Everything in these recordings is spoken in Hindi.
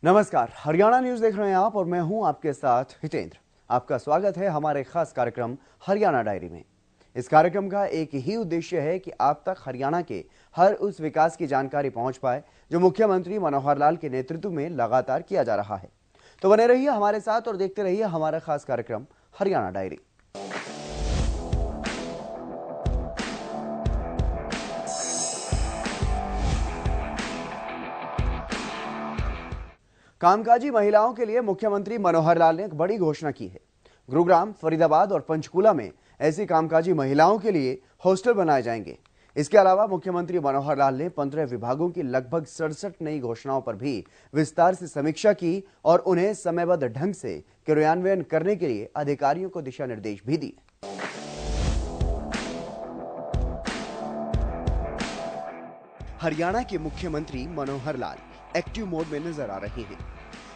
नमस्कार, हरियाणा न्यूज देख रहे हैं आप और मैं हूं आपके साथ हितेंद्र। आपका स्वागत है हमारे खास कार्यक्रम हरियाणा डायरी में। इस कार्यक्रम का एक ही उद्देश्य है कि आप तक हरियाणा के हर उस विकास की जानकारी पहुंच पाए जो मुख्यमंत्री मनोहर लाल के नेतृत्व में लगातार किया जा रहा है। तो बने रहिए हमारे साथ और देखते रहिए हमारा खास कार्यक्रम हरियाणा डायरी। कामकाजी महिलाओं के लिए मुख्यमंत्री मनोहर लाल ने एक बड़ी घोषणा की है। गुरुग्राम, फरीदाबाद और पंचकूला में ऐसी कामकाजी महिलाओं के लिए हॉस्टल बनाए जाएंगे। इसके अलावा मुख्यमंत्री मनोहर लाल ने 15 विभागों की लगभग 67 नई घोषणाओं पर भी विस्तार से समीक्षा की और उन्हें समयबद्ध ढंग से क्रियान्वयन करने के लिए अधिकारियों को दिशा निर्देश भी दिए। हरियाणा के मुख्यमंत्री मनोहर लाल एक्टिव मोड में नजर आ रहे हैं।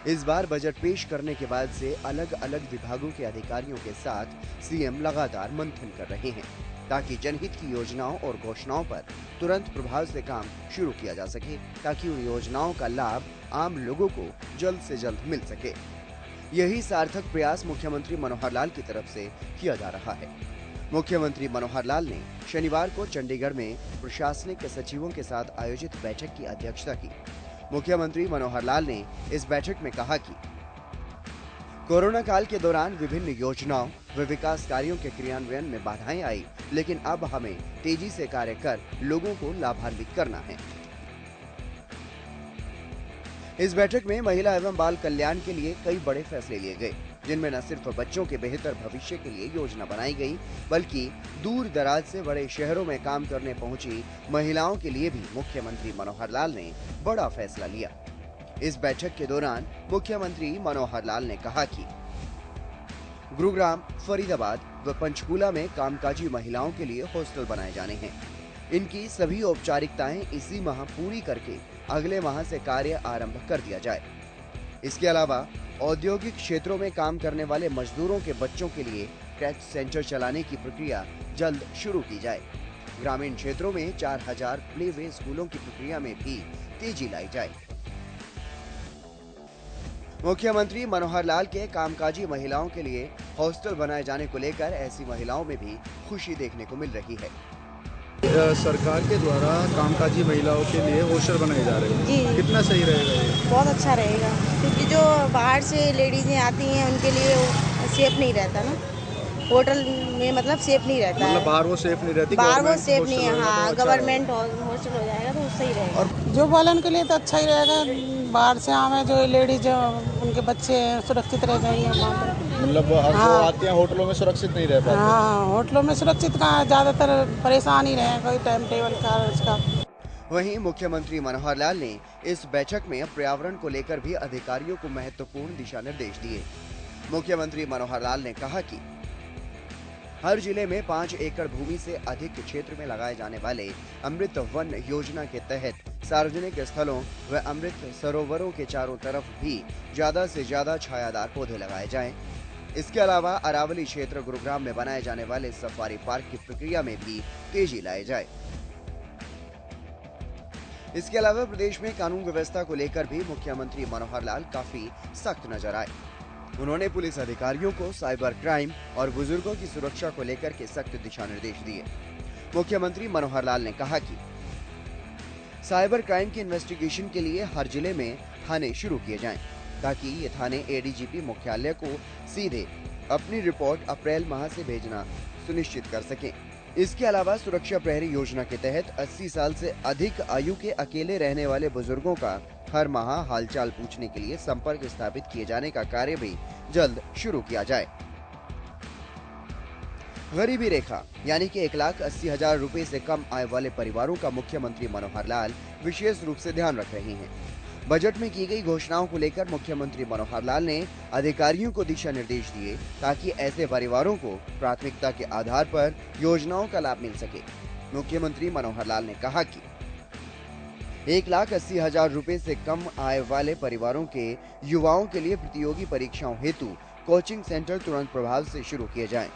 इस बार बजट पेश करने के बाद से अलग अलग विभागों के अधिकारियों के साथ सीएम लगातार मंथन कर रहे हैं ताकि जनहित की योजनाओं और घोषणाओं पर तुरंत प्रभाव से काम शुरू किया जा सके, ताकि उन योजनाओं का लाभ आम लोगों को जल्द से जल्द मिल सके। यही सार्थक प्रयास मुख्यमंत्री मनोहर लाल की तरफ से किया जा रहा है। मुख्यमंत्री मनोहर लाल ने शनिवार को चंडीगढ़ में प्रशासनिक सचिवों के साथ आयोजित बैठक की अध्यक्षता की। मुख्यमंत्री मनोहर लाल ने इस बैठक में कहा कि कोरोना काल के दौरान विभिन्न योजनाओं व विकास कार्यों के क्रियान्वयन में बाधाएं आई, लेकिन अब हमें तेजी से कार्य कर लोगों को लाभान्वित करना है। इस बैठक में महिला एवं बाल कल्याण के लिए कई बड़े फैसले लिए गए, जिनमें न सिर्फ बच्चों के बेहतर भविष्य के लिए योजना बनाई गई, बल्कि दूर दराज से बड़े शहरों में काम करने पहुंची महिलाओं के लिए भी मुख्यमंत्री मनोहर लाल ने बड़ा फैसला लिया। इस बैठक के दौरान मुख्यमंत्री मनोहर लाल ने कहा कि गुरुग्राम, फरीदाबाद व पंचकूला में कामकाजी महिलाओं के लिए हॉस्टल बनाए जाने हैं। इनकी सभी औपचारिकताएं इसी माह पूरी करके अगले माह से कार्य आरंभ कर दिया जाए। इसके अलावा औद्योगिक क्षेत्रों में काम करने वाले मजदूरों के बच्चों के लिए क्रैच सेंटर चलाने की प्रक्रिया जल्द शुरू की जाए। ग्रामीण क्षेत्रों में 4000 प्ले वे स्कूलों की प्रक्रिया में भी तेजी लाई जाए। मुख्यमंत्री मनोहर लाल के कामकाजी महिलाओं के लिए हॉस्टल बनाए जाने को लेकर ऐसी महिलाओं में भी खुशी देखने को मिल रही है। सरकार के द्वारा कामकाजी महिलाओं के लिए हॉस्टल बनाए जा रहे हैं जी। कितना सही रहेगा ये? बहुत अच्छा रहेगा, क्योंकि जो बाहर से लेडीजें आती हैं उनके लिए सेफ नहीं रहता ना, होटल में मतलब सेफ नहीं रहता है। बाहर वो सेफ नहीं रहती, बाहर वो सेफ नहीं है। हाँ, गवर्नमेंट हॉस्टल हो जाएगा तो सही रहेगा। और जो बालन के लिए तो अच्छा ही रहेगा। बाहर से आवे जो लेडीज उनके बच्चे सुरक्षित रह जाएंगे वहाँ पर। मतलब हाँ, आते हैं होटलों में सुरक्षित नहीं रह पाते। हाँ, होटलों में सुरक्षित कहाँ, ज्यादातर परेशान ही रहे, कोई टाइम टेबल का उसका। वहीं मुख्यमंत्री मनोहर लाल ने इस बैठक में पर्यावरण को लेकर भी अधिकारियों को महत्वपूर्ण दिशा निर्देश दिए। मुख्यमंत्री मनोहर लाल ने कहा कि हर जिले में 5 एकड़ भूमि से अधिक क्षेत्र में लगाए जाने वाले अमृत वन योजना के तहत सार्वजनिक स्थलों व अमृत सरोवरों के चारों तरफ भी ज्यादा से ज्यादा छायादार पौधे लगाए जाएं। इसके अलावा अरावली क्षेत्र गुरुग्राम में बनाए जाने वाले सफारी पार्क की प्रक्रिया में भी तेजी लाई जाए। इसके अलावा प्रदेश में कानून व्यवस्था को लेकर भी मुख्यमंत्री मनोहर लाल काफी सख्त नजर आए। उन्होंने पुलिस अधिकारियों को साइबर क्राइम और बुजुर्गों की सुरक्षा को लेकर के सख्त दिशा निर्देश दिए। मुख्यमंत्री मनोहर लाल ने कहा कि साइबर क्राइम की इन्वेस्टिगेशन के लिए हर जिले में थाने शुरू किए जाएं, ताकि ये थाने एडीजीपी मुख्यालय को सीधे अपनी रिपोर्ट अप्रैल माह से भेजना सुनिश्चित कर सकें। इसके अलावा सुरक्षा प्रहरी योजना के तहत 80 साल से अधिक आयु के अकेले रहने वाले बुजुर्गों का हर माह हालचाल पूछने के लिए संपर्क स्थापित किए जाने का कार्य भी जल्द शुरू किया जाए। गरीबी रेखा यानी कि 1,80,000 रुपए से कम आय वाले परिवारों का मुख्यमंत्री मनोहर लाल विशेष रूप से ध्यान रख रहे हैं। बजट में की गई घोषणाओं को लेकर मुख्यमंत्री मनोहर लाल ने अधिकारियों को दिशा निर्देश दिए, ताकि ऐसे परिवारों को प्राथमिकता के आधार पर योजनाओं का लाभ मिल सके। मुख्यमंत्री मनोहर लाल ने कहा कि 1,80,000 रुपए से कम आय वाले परिवारों के युवाओं के लिए प्रतियोगी परीक्षाओं हेतु कोचिंग सेंटर तुरंत प्रभाव से शुरू किए जाएं।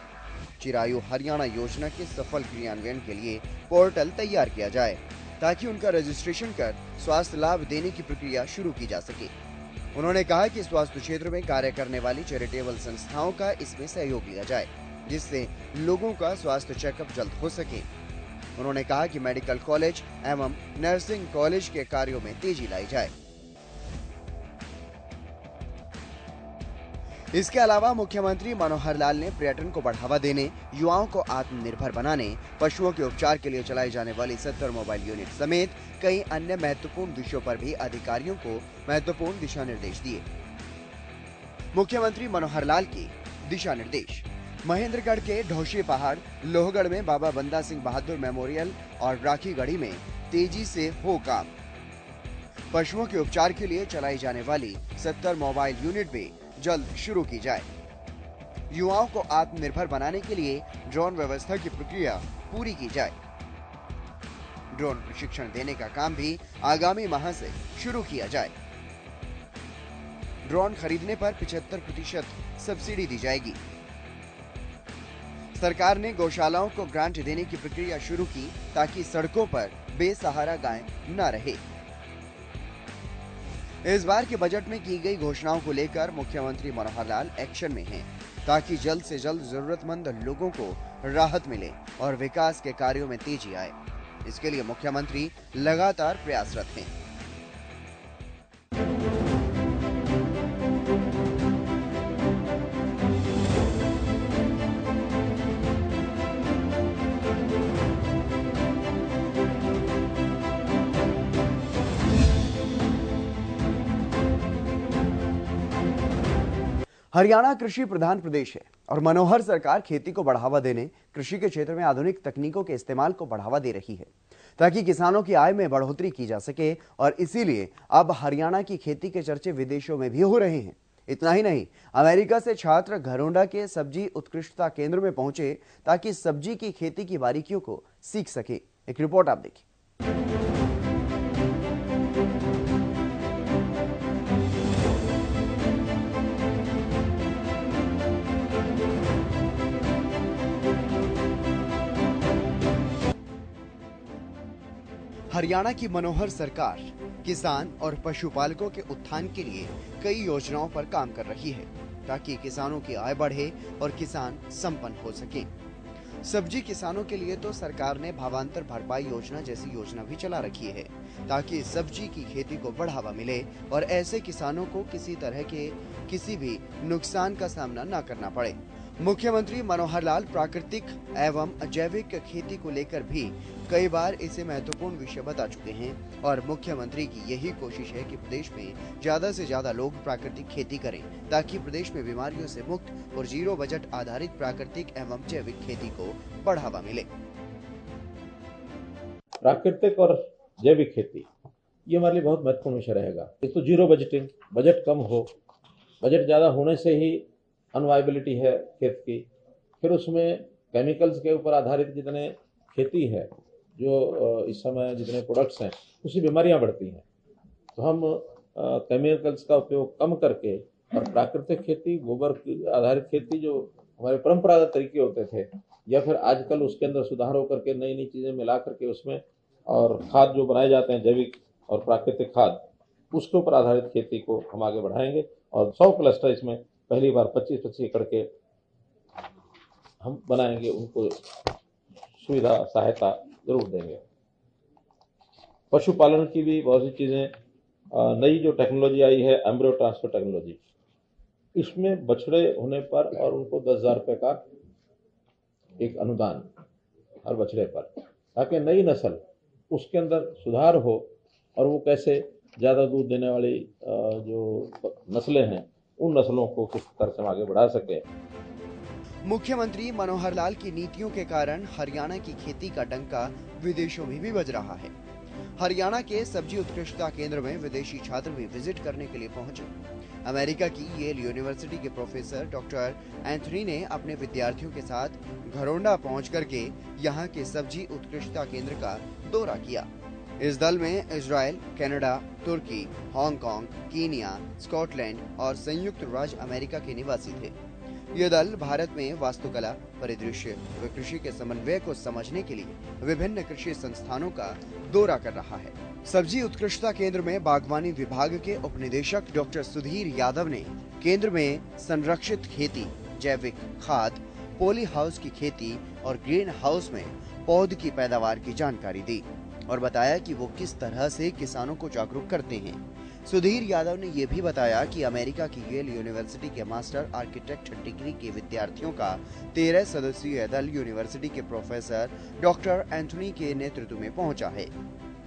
चिरायु हरियाणा योजना के सफल क्रियान्वयन के लिए पोर्टल तैयार किया जाए, ताकि उनका रजिस्ट्रेशन कर स्वास्थ्य लाभ देने की प्रक्रिया शुरू की जा सके। उन्होंने कहा कि स्वास्थ्य क्षेत्र में कार्य करने वाली चैरिटेबल संस्थाओं का इसमें सहयोग लिया जाए, जिससे लोगों का स्वास्थ्य चेकअप जल्द हो सके। उन्होंने कहा कि मेडिकल कॉलेज एवं नर्सिंग कॉलेज के कार्यों में तेजी लाई जाए। इसके अलावा मुख्यमंत्री मनोहर लाल ने पर्यटन को बढ़ावा देने, युवाओं को आत्मनिर्भर बनाने, पशुओं के उपचार के लिए चलाई जाने वाली 70 मोबाइल यूनिट समेत कई अन्य महत्वपूर्ण विषयों पर भी अधिकारियों को महत्वपूर्ण दिशा निर्देश दिए। मुख्यमंत्री मनोहर लाल के दिशा निर्देश। महेंद्रगढ़ के ढौशी पहाड़, लोहगढ़ में बाबा बंदा सिंह बहादुर मेमोरियल और राखीगढ़ी में तेजी से हो काम। पशुओं के उपचार के लिए चलाई जाने वाली 70 मोबाइल यूनिट भी जल्द शुरू की जाए। युवाओं को आत्मनिर्भर बनाने के लिए ड्रोन व्यवस्था की प्रक्रिया पूरी की जाए। ड्रोन प्रशिक्षण देने का काम भी आगामी माह से शुरू किया जाए। ड्रोन खरीदने पर 75% सब्सिडी दी जाएगी। सरकार ने गौशालाओं को ग्रांट देने की प्रक्रिया शुरू की ताकि सड़कों पर बेसहारा गाय न रहे। इस बार के बजट में की गई घोषणाओं को लेकर मुख्यमंत्री मनोहर लाल एक्शन में हैं, ताकि जल्द से जल्द जरूरतमंद लोगों को राहत मिले और विकास के कार्यों में तेजी आए। इसके लिए मुख्यमंत्री लगातार प्रयासरत हैं। हरियाणा कृषि प्रधान प्रदेश है और मनोहर सरकार खेती को बढ़ावा देने, कृषि के क्षेत्र में आधुनिक तकनीकों के इस्तेमाल को बढ़ावा दे रही है ताकि किसानों की आय में बढ़ोतरी की जा सके और इसीलिए अब हरियाणा की खेती के चर्चे विदेशों में भी हो रहे हैं। इतना ही नहीं, अमेरिका से छात्र घरोंडा के सब्जी उत्कृष्टता केंद्र में पहुंचे ताकि सब्जी की खेती की बारीकियों को सीख सके। एक रिपोर्ट आप देखिए। हरियाणा की मनोहर सरकार किसान और पशुपालकों के उत्थान के लिए कई योजनाओं पर काम कर रही है ताकि किसानों की आय बढ़े और किसान संपन्न हो सकें। सब्जी किसानों के लिए तो सरकार ने भावांतर भरपाई योजना जैसी योजना भी चला रखी है ताकि सब्जी की खेती को बढ़ावा मिले और ऐसे किसानों को किसी तरह के किसी भी नुकसान का सामना न करना पड़े। मुख्यमंत्री मनोहर लाल प्राकृतिक एवं जैविक खेती को लेकर भी कई बार इसे महत्वपूर्ण विषय बता चुके हैं और मुख्यमंत्री की यही कोशिश है कि प्रदेश में ज्यादा से ज्यादा लोग प्राकृतिक खेती करें ताकि प्रदेश में बीमारियों से मुक्त और जीरो बजट आधारित प्राकृतिक एवं जैविक खेती को बढ़ावा मिले। प्राकृतिक और जैविक खेती ये हमारे लिए बहुत महत्वपूर्ण विषय रहेगा। एक तो जीरो बजटिंग, बजट कम हो, बजट ज्यादा होने से ही अनवाइबिलिटी है खेत की। फिर उसमें केमिकल्स के ऊपर आधारित जितने खेती है, जो इस समय जितने प्रोडक्ट्स हैं, उसकी बीमारियां बढ़ती हैं। तो हम केमिकल्स का उपयोग कम करके और प्राकृतिक खेती, गोबर आधारित खेती जो हमारे परंपरागत तरीके होते थे, या फिर आजकल उसके अंदर सुधार होकर के नई नई चीज़ें मिला करके उसमें और खाद जो बनाए जाते हैं जैविक और प्राकृतिक खाद, उसके ऊपर आधारित खेती को हम आगे बढ़ाएंगे। और 100 क्लस्टर इसमें पहली बार 25-25 एकड़ के हम बनाएंगे, उनको सुविधा सहायता जरूर देंगे। पशुपालन की भी बहुत सी चीज़ें, नई जो टेक्नोलॉजी आई है एम्ब्रियो ट्रांसफर टेक्नोलॉजी, इसमें बछड़े होने पर और उनको 10,000 रुपये का एक अनुदान हर बछड़े पर, ताकि नई नस्ल उसके अंदर सुधार हो और वो कैसे ज़्यादा दूध देने वाली जो नस्लें हैं उन नस्लों को किस तरह से आगे बढ़ा सके। मुख्यमंत्री मनोहर लाल की नीतियों के कारण हरियाणा की खेती का डंका विदेशों में भी बज रहा है। हरियाणा के सब्जी उत्कृष्टता केंद्र में विदेशी छात्र भी विजिट करने के लिए पहुंचे। अमेरिका की येल यूनिवर्सिटी के प्रोफेसर डॉक्टर एंथनी ने अपने विद्यार्थियों के साथ घरोंडा पहुंच करके यहाँ के सब्जी उत्कृष्टता केंद्र का दौरा किया। इस दल में इजराइल, कनाडा, तुर्की, हांगकांग, कीनिया, स्कॉटलैंड और संयुक्त राज्य अमेरिका के निवासी थे। ये दल भारत में वास्तुकला, परिदृश्य व कृषि के समन्वय को समझने के लिए विभिन्न कृषि संस्थानों का दौरा कर रहा है। सब्जी उत्कृष्टता केंद्र में बागवानी विभाग के उपनिदेशक डॉक्टर सुधीर यादव ने केंद्र में संरक्षित खेती, जैविक खाद, पॉली हाउस की खेती और ग्रीन हाउस में पौध की पैदावार की जानकारी दी और बताया कि वो किस तरह से किसानों को जागरूक करते हैं। सुधीर यादव ने यह भी बताया कि अमेरिका की येल यूनिवर्सिटी के मास्टर आर्किटेक्ट डिग्री के विद्यार्थियों का 13 सदस्यीय दल यूनिवर्सिटी के प्रोफेसर डॉक्टर एंथनी के नेतृत्व में पहुंचा है।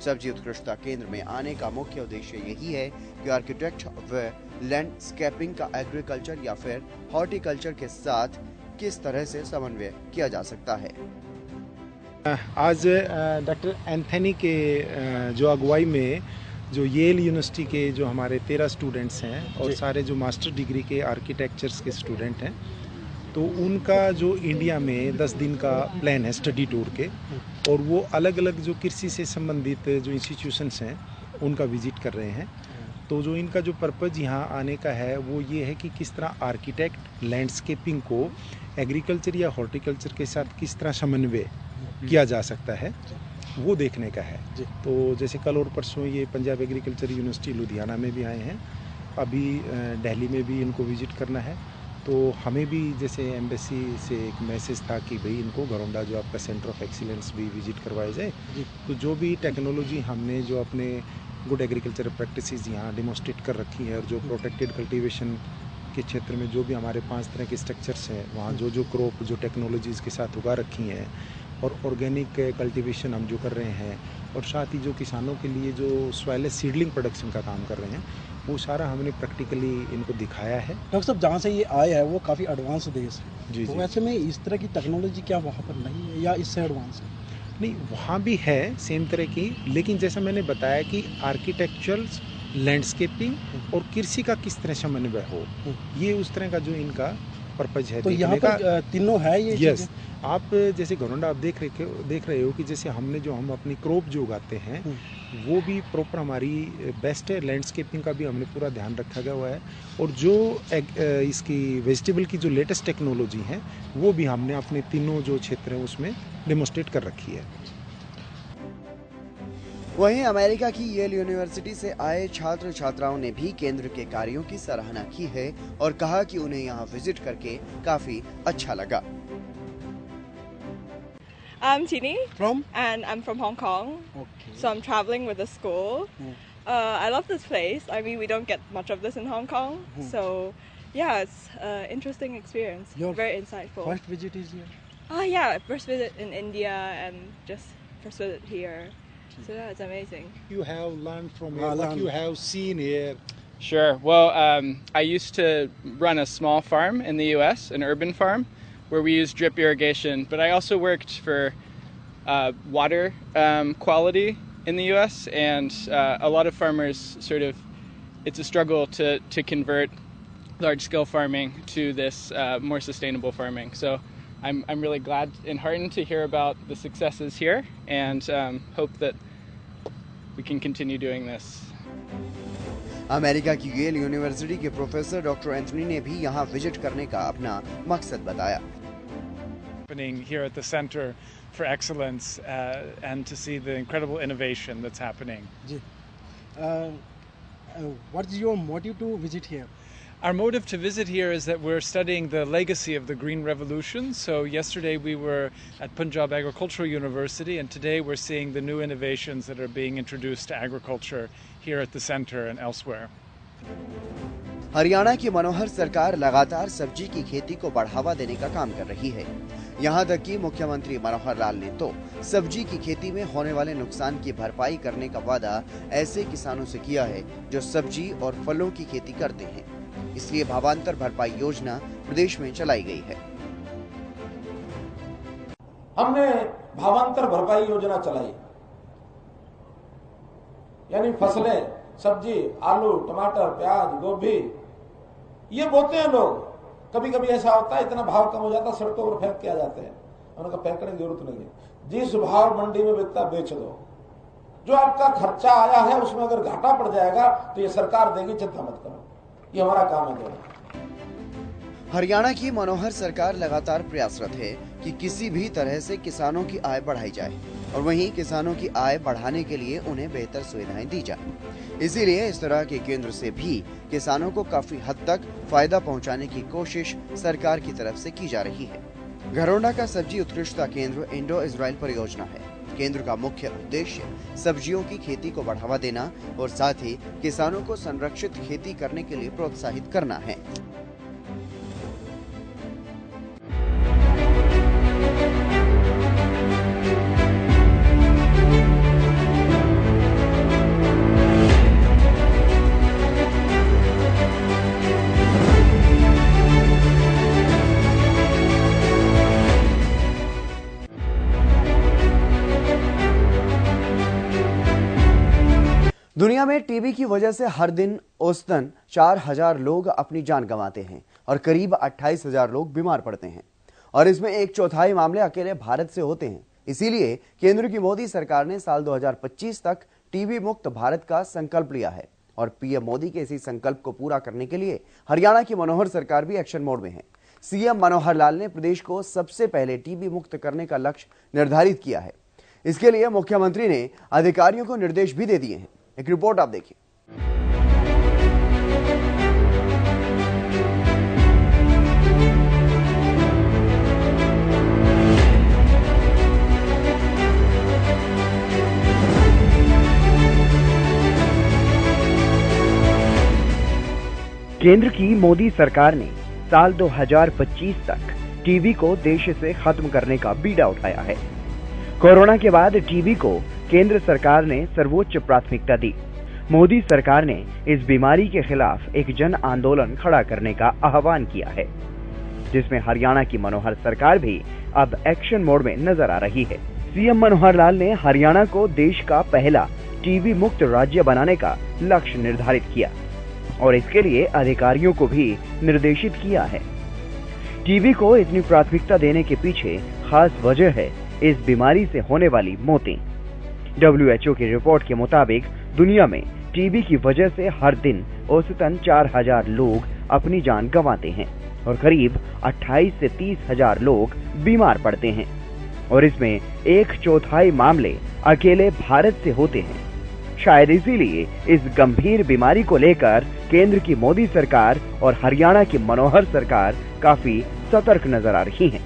सब्जी उत्कृष्टता केंद्र में आने का मुख्य उद्देश्य यही है कि आर्किटेक्ट व लैंडस्केपिंग का एग्रीकल्चर या फिर हॉर्टिकल्चर के साथ किस तरह से समन्वय किया जा सकता है। आज डॉक्टर एंथनी के जो अगुवाई में जो येल यूनिवर्सिटी के जो हमारे 13 स्टूडेंट्स हैं और सारे जो मास्टर डिग्री के आर्किटेक्चर्स के स्टूडेंट हैं, तो उनका जो इंडिया में 10 दिन का प्लान है स्टडी टूर के, और वो अलग अलग जो कृषि से संबंधित जो इंस्टीट्यूशंस हैं उनका विजिट कर रहे हैं। तो जो इनका जो पर्पज़ यहाँ आने का है वो ये है कि किस तरह आर्किटेक्ट लैंडस्केपिंग को एग्रीकल्चर या हॉर्टिकल्चर के साथ किस तरह समन्वय किया जा सकता है, वो देखने का है। तो जैसे कल और परसों ये पंजाब एग्रीकल्चर यूनिवर्सिटी लुधियाना में भी आए हैं, अभी दिल्ली में भी इनको विजिट करना है। तो हमें भी जैसे एम्बेसी से एक मैसेज था कि भाई इनको घरौंडा जो आपका सेंटर ऑफ एक्सीलेंस भी विजिट करवाया जाए। तो जो भी टेक्नोलॉजी हमने जो अपने गुड एग्रीकल्चर प्रैक्टिसेस यहाँ डिमॉन्स्ट्रेट कर रखी है और जो प्रोटेक्टेड कल्टीवेशन के क्षेत्र में जो भी हमारे 5 तरह के स्ट्रक्चर्स हैं, वहाँ जो जो क्रॉप जो टेक्नोलॉजीज़ के साथ उगा रखी हैं और ऑर्गेनिक कल्टीवेशन हम जो कर रहे हैं, और साथ ही जो किसानों के लिए जो सॉइल सीडलिंग प्रोडक्शन का काम कर रहे हैं, वो सारा हमने प्रैक्टिकली इनको दिखाया है। डॉक्टर साहब, जहाँ से ये आए हैं वो काफ़ी एडवांस देश है जी, तो जी। वैसे में इस तरह की टेक्नोलॉजी क्या वहाँ पर नहीं है या इससे एडवांस है? नहीं, वहाँ भी है सेम तरह की, लेकिन जैसा मैंने बताया कि आर्किटेक्चरल, लैंडस्केपिंग और कृषि का किस तरह समन्वय हो, ये उस तरह का जो इनका पर्पज है। तो यहाँ पर तीनों है ये? यस, आप जैसे घरौंडा आप देख रहे हो कि जैसे हम अपनी क्रॉप जो उगाते हैं वो भी प्रॉपर हमारी बेस्ट है। लैंडस्केपिंग का भी हमने पूरा ध्यान रखा गया हुआ है, और जो इसकी वेजिटेबल की जो लेटेस्ट टेक्नोलॉजी है वो भी हमने अपने तीनों जो क्षेत्र हैं उसमें डेमोन्स्ट्रेट कर रखी है। वहीं अमेरिका की येल यूनिवर्सिटी से आए छात्र छात्राओं ने भी केंद्र के कार्यों की सराहना की है और कहा कि उन्हें यहाँ विजिट करके काफी अच्छा लगा। I'm Tini. From? And I'm from Hong Kong. Okay. So I'm traveling with the school. I love this place. I mean, we don't get much of this in Hong Kong. So, yeah, it's an interesting experience. Your very insightful. First visit is here? Yeah, first visit in India and just first visit here. So, yeah, it's amazing. You have learned from here, what you have seen here. Sure. Well, I used to run a small farm in the U.S., an urban farm, where we use drip irrigation. But I also worked for water quality in the U.S. and a lot of farmers it's a struggle to convert large-scale farming to this more sustainable farming. So I'm really glad and heartened to hear about the successes here, and hope that we can continue doing this. America की येल यूनिवर्सिटी के प्रोफेसर डॉक्टर एंथनी ने भी यहाँ विजिट करने का अपना मकसद बताया। Happening here at the Center for Excellence and to see the incredible innovation that's happening. What is your motive to visit here? Our motive to visit here is that we're studying the legacy of the Green Revolution. So yesterday we were at Punjab Agricultural University, and today we're seeing the new innovations that are being introduced to agriculture here at the center and elsewhere. Haryana की मनोहर सरकार लगातार सब्जी की खेती को बढ़ावा देने का काम कर रही है। यहाँ तक कि मुख्यमंत्री मनोहर लाल ने तो सब्जी की खेती में होने वाले नुकसान की भरपाई करने का वादा ऐसे किसानों से किया है जो सब्जी और फलों की खेती करते हैं। इसलिए भावांतर भरपाई योजना प्रदेश में चलाई गई है। हमने भावांतर भरपाई योजना चलाई, यानी फसलें, सब्जी, आलू, टमाटर, प्याज, गोभी ये बोते हैं लोग। कभी कभी ऐसा होता है इतना भाव कम हो जाता है सड़कों पर फेंक के आ जाते हैं। उनका फेंकने की जरूरत नहीं है। जिस भाव मंडी में बिकता बेच दो। जो आपका खर्चा आया है उसमें अगर घाटा पड़ जाएगा तो ये सरकार देगी, चिंता मत करो, ये हमारा काम है। हरियाणा की मनोहर सरकार लगातार प्रयासरत है कि किसी भी तरह से किसानों की आय बढ़ाई जाए और वहीं किसानों की आय बढ़ाने के लिए उन्हें बेहतर सुविधाएं दी जाए। इसीलिए इस तरह के केंद्र से भी किसानों को काफी हद तक फायदा पहुंचाने की कोशिश सरकार की तरफ से की जा रही है। घरोंडा का सब्जी उत्कृष्टता केंद्र इंडो इजराइल परियोजना है। केंद्र का मुख्य उद्देश्य सब्जियों की खेती को बढ़ावा देना और साथ ही किसानों को संरक्षित खेती करने के लिए प्रोत्साहित करना है। दुनिया में टीबी की वजह से हर दिन औसतन 4000 लोग अपनी जान गंवाते हैं और करीब 28,000 लोग बीमार पड़ते हैं और इसमें 1/4 मामले अकेले भारत से होते हैं। इसीलिए केंद्र की मोदी सरकार ने साल 2025 तक टीबी मुक्त भारत का संकल्प लिया है और पीएम मोदी के इसी संकल्प को पूरा करने के लिए हरियाणा की मनोहर सरकार भी एक्शन मोड में है। सीएम मनोहर लाल ने प्रदेश को सबसे पहले टीबी मुक्त करने का लक्ष्य निर्धारित किया है। इसके लिए मुख्यमंत्री ने अधिकारियों को निर्देश भी दे दिए हैं। एक रिपोर्ट आप देखिए। केंद्र की मोदी सरकार ने साल 2025 तक टीबी को देश से खत्म करने का बीड़ा उठाया है। कोरोना के बाद टीबी को केंद्र सरकार ने सर्वोच्च प्राथमिकता दी। मोदी सरकार ने इस बीमारी के खिलाफ एक जन आंदोलन खड़ा करने का आह्वान किया है, जिसमें हरियाणा की मनोहर सरकार भी अब एक्शन मोड में नजर आ रही है। सीएम मनोहर लाल ने हरियाणा को देश का पहला टीबी मुक्त राज्य बनाने का लक्ष्य निर्धारित किया और इसके लिए अधिकारियों को भी निर्देशित किया है। टीबी को इतनी प्राथमिकता देने के पीछे खास वजह है इस बीमारी से होने वाली मौतें। WHO की रिपोर्ट के मुताबिक दुनिया में टीबी की वजह से हर दिन औसतन 4000 लोग अपनी जान गंवाते हैं और करीब 28 से 30,000 लोग बीमार पड़ते हैं और इसमें 1/4 मामले अकेले भारत से होते हैं। शायद इसीलिए इस गंभीर बीमारी को लेकर केंद्र की मोदी सरकार और हरियाणा की मनोहर सरकार काफी सतर्क नजर आ रही हैं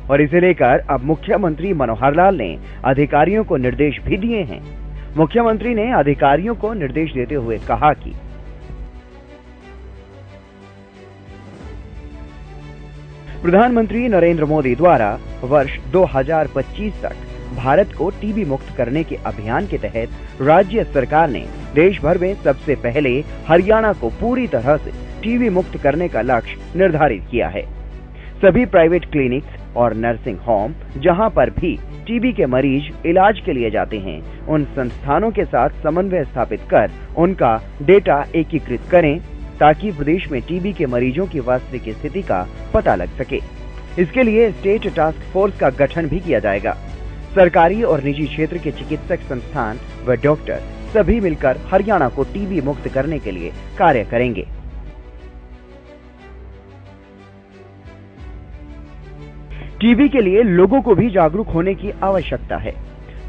और इसे लेकर अब मुख्यमंत्री मनोहर लाल ने अधिकारियों को निर्देश भी दिए हैं। मुख्यमंत्री ने अधिकारियों को निर्देश देते हुए कहा कि प्रधानमंत्री नरेंद्र मोदी द्वारा वर्ष 2025 तक भारत को टीबी मुक्त करने के अभियान के तहत राज्य सरकार ने देश भर में सबसे पहले हरियाणा को पूरी तरह से टीबी मुक्त करने का लक्ष्य निर्धारित किया है। सभी प्राइवेट क्लिनिक्स और नर्सिंग होम जहां पर भी टीबी के मरीज इलाज के लिए जाते हैं, उन संस्थानों के साथ समन्वय स्थापित कर उनका डेटा एकीकृत करें ताकि प्रदेश में टीबी के मरीजों की वास्तविक स्थिति का पता लग सके। इसके लिए स्टेट टास्क फोर्स का गठन भी किया जाएगा। सरकारी और निजी क्षेत्र के चिकित्सक संस्थान व डॉक्टर सभी मिलकर हरियाणा को टीबी मुक्त करने के लिए कार्य करेंगे। टीबी के लिए लोगों को भी जागरूक होने की आवश्यकता है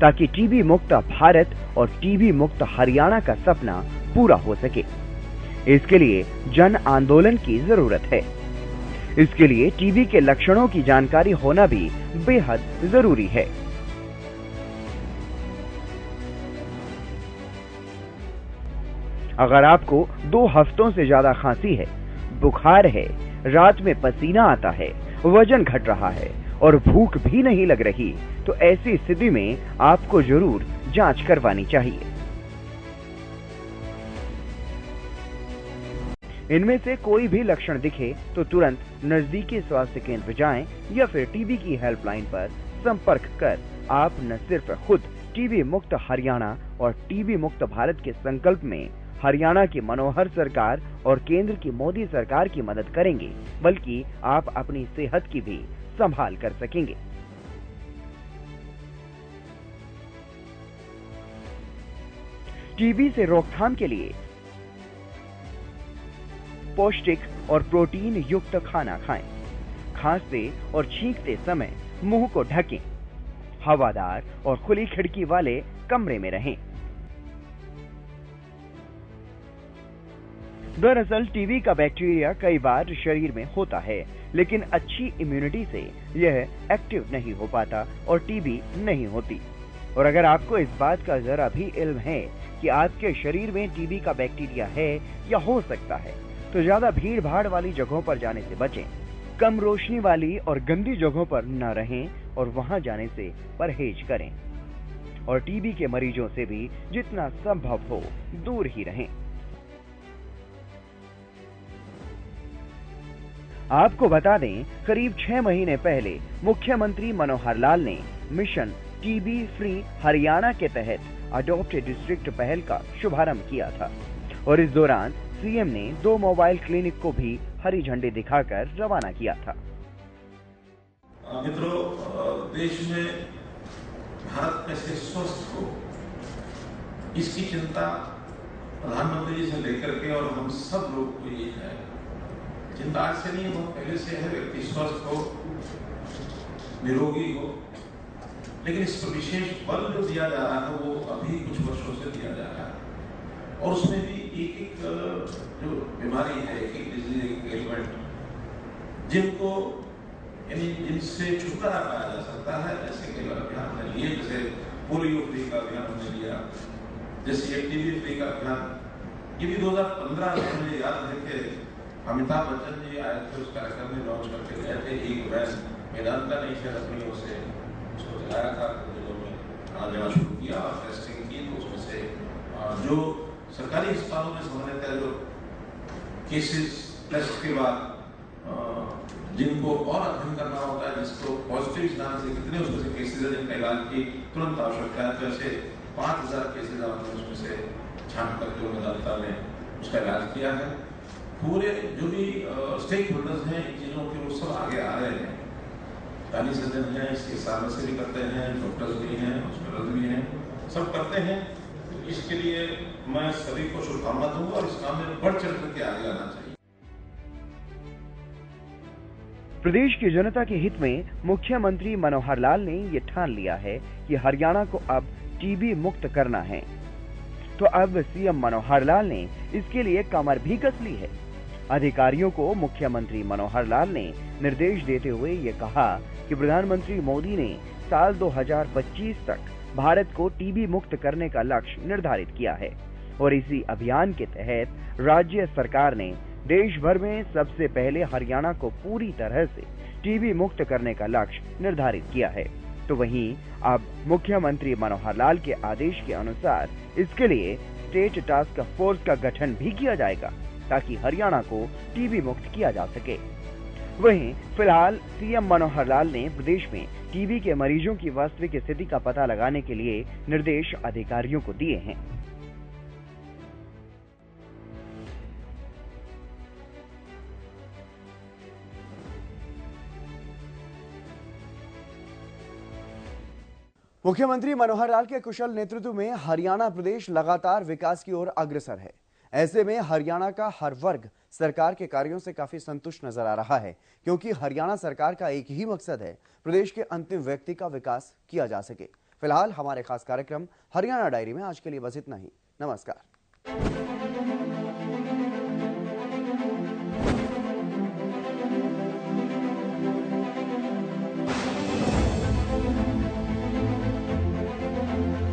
ताकि टीबी मुक्त भारत और टीबी मुक्त हरियाणा का सपना पूरा हो सके। इसके लिए जन आंदोलन की जरूरत है। इसके लिए टीबी के लक्षणों की जानकारी होना भी बेहद जरूरी है। अगर आपको 2 हफ्तों से ज्यादा खांसी है, बुखार है, रात में पसीना आता है, वजन घट रहा है और भूख भी नहीं लग रही, तो ऐसी स्थिति में आपको जरूर जांच करवानी चाहिए। इनमें से कोई भी लक्षण दिखे तो तुरंत नजदीकी स्वास्थ्य केंद्र जाएं या फिर टीबी की हेल्पलाइन पर संपर्क कर आप न सिर्फ खुद टीबी मुक्त हरियाणा और टीबी मुक्त भारत के संकल्प में हरियाणा की मनोहर सरकार और केंद्र की मोदी सरकार की मदद करेंगे, बल्कि आप अपनी सेहत की भी संभाल कर सकेंगे। टीबी से रोकथाम के लिए पौष्टिक और प्रोटीन युक्त खाना खाएं। खांसते और छींकते समय मुंह को ढकें। हवादार और खुली खिड़की वाले कमरे में रहें। दरअसल टीबी का बैक्टीरिया कई बार शरीर में होता है, लेकिन अच्छी इम्यूनिटी से यह एक्टिव नहीं हो पाता और टीबी नहीं होती। और अगर आपको इस बात का जरा भी इल्म है कि आपके शरीर में टीबी का बैक्टीरिया है या हो सकता है, तो ज्यादा भीड़ भाड़ वाली जगहों पर जाने से बचें। कम रोशनी वाली और गंदी जगहों पर न रहें और वहां जाने से परहेज करें। और टीबी के मरीजों से भी जितना संभव हो दूर ही रहें। आपको बता दें, करीब 6 महीने पहले मुख्यमंत्री मनोहर लाल ने मिशन टीबी फ्री हरियाणा के तहत अडॉप्ट डिस्ट्रिक्ट पहल का शुभारंभ किया था और इस दौरान सीएम ने 2 मोबाइल क्लिनिक को भी हरी झंडी दिखाकर रवाना किया था। मित्रों, देश में भारत कैसे स्वस्थ हो, इसकी चिंता प्रधानमंत्री जी से लेकर के और हम सब लोग को ये है। चिंता आज से नहीं हो, पहले से है। व्यक्ति स्वस्थ हो, निरोगी हो, लेकिन इस पर विशेष बल जो दिया जा रहा है वो अभी कुछ वर्षों से दिया जा रहा है। और उसमें भी एक एक जो बीमारी है, एक एक डिजीज, एक एलिमेंट जिनको यानी जिनसे छुटकारा पाया जा सकता है, ऐसे कई अभियान हमने लिए। जैसे पोलियो फ्री का अभियान हमने लिया, जैसे टीबी फ्री का अभियान। ये भी 2015 में मुझे याद है कि अमिताभ बच्चन जी आए थे, उस कार्यक्रम में लॉन्च करके गए थे। एक वैन मेदांता नहीं थे, अपनी ओर से उसको चलाया था, जिलों में खाना देना शुरू किया और टेस्टिंग की। तो उसमें से जो सरकारी अस्पतालों में सामान्यतः जो केसेस टेस्ट के बाद जिनको और अध्ययन करना होता है, जिसको पॉजिटिव स्नान से कितने उसमें से केसेज है जिनका इलाज की तुरंत आवश्यकता है, तो ऐसे 5000 केसेज आपने उसमें से छांट करके मेदांता ने उसका इलाज किया है। पूरे जो भी स्टेक होल्डर्स हैं इन चीज़ों के, वो सब आगे आ रहे हैं। दानी सज्जन हैं, इसके सामने से भी करते हैं, डॉक्टर्स भी हैं, हॉस्पिटल भी हैं, सब करते हैं। तो इसके लिए मैं सभी को शुभकामना दूंगा और इस काम में बढ़ चढ़ करके आगे आना चाहिए। प्रदेश की जनता के हित में मुख्यमंत्री मनोहर लाल ने ये ठान लिया है कि हरियाणा को अब टीबी मुक्त करना है। तो अब सीएम मनोहर लाल ने इसके लिए कमर भी कस ली है। अधिकारियों को मुख्यमंत्री मनोहर लाल ने निर्देश देते हुए ये कहा कि प्रधानमंत्री मोदी ने साल 2025 तक भारत को टीबी मुक्त करने का लक्ष्य निर्धारित किया है और इसी अभियान के तहत राज्य सरकार ने देश भर में सबसे पहले हरियाणा को पूरी तरह से टीबी मुक्त करने का लक्ष्य निर्धारित किया है। तो वहीं अब मुख्यमंत्री मनोहर लाल के आदेश के अनुसार इसके लिए स्टेट टास्क फोर्स का गठन भी किया जाएगा ताकि हरियाणा को टीबी मुक्त किया जा सके। वहीं फिलहाल सीएम मनोहर लाल ने प्रदेश में टीबी के मरीजों की वास्तविक स्थिति का पता लगाने के लिए निर्देश अधिकारियों को दिए हैं। मुख्यमंत्री मनोहर लाल के कुशल नेतृत्व में हरियाणा प्रदेश लगातार विकास की ओर अग्रसर है। ऐसे में हरियाणा का हर वर्ग सरकार के कार्यों से काफी संतुष्ट नजर आ रहा है, क्योंकि हरियाणा सरकार का एक ही मकसद है, प्रदेश के अंतिम व्यक्ति का विकास किया जा सके। फिलहाल हमारे खास कार्यक्रम हरियाणा डायरी में आज के लिए बस इतना ही। नमस्कार।